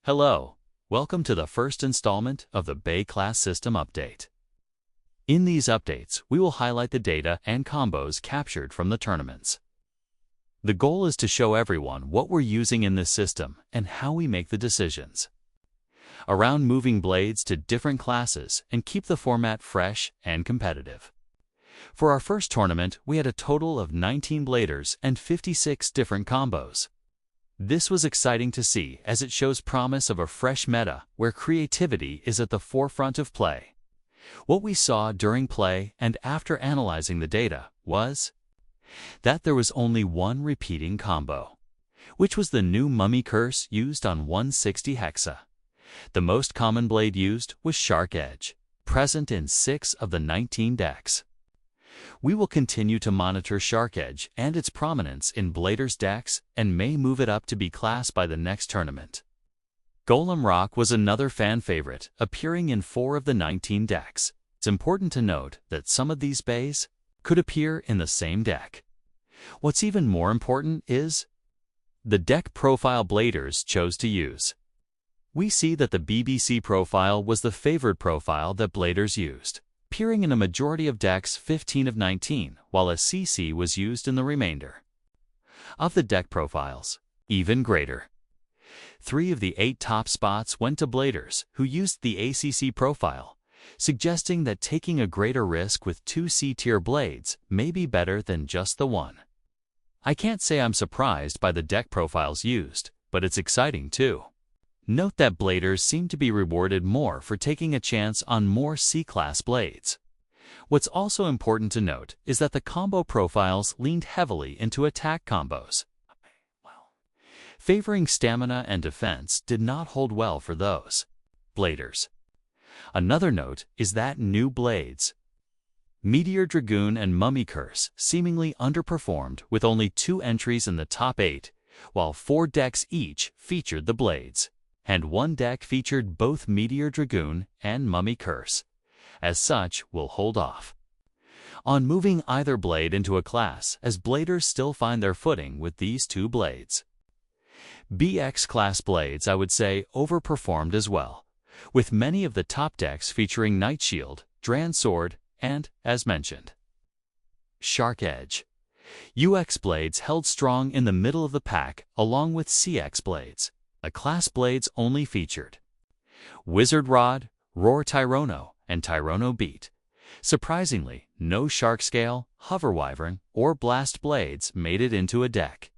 Hello, welcome to the first installment of the Bey Class System update. In these updates, we will highlight the data and combos captured from the tournaments. The goal is to show everyone what we're using in this system and how we make the decisions around moving blades to different classes and keep the format fresh and competitive. For our first tournament, we had a total of 19 bladers and 56 different combos. This was exciting to see as it shows promise of a fresh meta where creativity is at the forefront of play. What we saw during play and after analyzing the data was that there was only one repeating combo, which was the new Mummy Curse used on 160 Hexa. The most common blade used was Shark Edge, present in 6 of the 19 decks. We will continue to monitor Shark Edge and its prominence in Bladers decks and may move it up to B class by the next tournament. Golem Rock was another fan favorite, appearing in 4 of the 19 decks. It's important to note that some of these bays could appear in the same deck. What's even more important is the deck profile Bladers chose to use. We see that the BBC profile was the favored profile that Bladers used, appearing in a majority of decks 15 of 19, while a CC was used in the remainder of the deck profiles. Even greater, 3 of the 8 top spots went to Bladers, who used the ACC profile, suggesting that taking a greater risk with 2 C-tier blades may be better than just the one. I can't say I'm surprised by the deck profiles used, but it's exciting too. Note that Bladers seem to be rewarded more for taking a chance on more C-class blades. What's also important to note is that the combo profiles leaned heavily into attack combos. Favoring stamina and defense did not hold well for those Bladers. Another note is that new blades, Meteor Dragoon and Mummy Curse, seemingly underperformed with only 2 entries in the top 8, while 4 decks each featured the blades, and 1 deck featured both Meteor Dragoon and Mummy Curse. As such, we'll hold off on moving either blade into a class, as Bladers still find their footing with these 2 blades. BX class blades, I would say, overperformed as well, with many of the top decks featuring Night Shield, Dran Sword, and, as mentioned, Shark Edge. UX blades held strong in the middle of the pack along with CX blades. A class blades only featured Wizard Rod, Roar Tyrono, and Tyrono Beat. Surprisingly, no Shark Scale, Hover Wyvern, or Blast blades made it into a deck.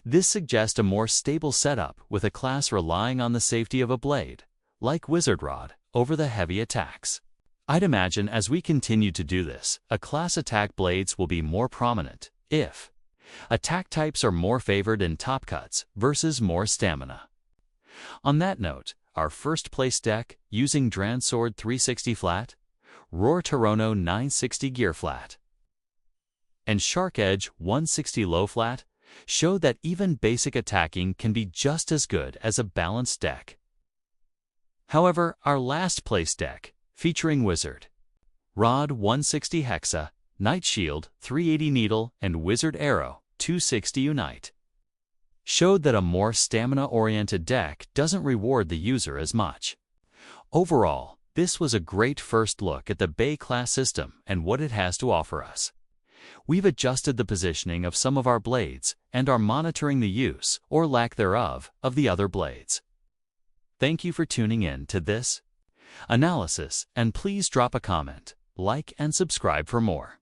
This suggests a more stable setup with a class relying on the safety of a blade, like Wizard Rod, over the heavy attacks. I'd imagine as we continue to do this, a class attack blades will be more prominent if attack types are more favored in top cuts versus more stamina. On that note, our first place deck, using Dran Sword 360 flat, Roar Tyrono 960 gear flat, and Shark Edge 160 low flat, showed that even basic attacking can be just as good as a balanced deck. However, our last place deck, featuring Wizard Rod 160 Hexa, Night Shield 380 Needle, and Wizard Arrow 260 Unite, showed that a more stamina-oriented deck doesn't reward the user as much. Overall, this was a great first look at the Bey Class System and what it has to offer us. We've adjusted the positioning of some of our blades and are monitoring the use, or lack thereof, of the other blades. Thank you for tuning in to this analysis, and please drop a comment, like, and subscribe for more.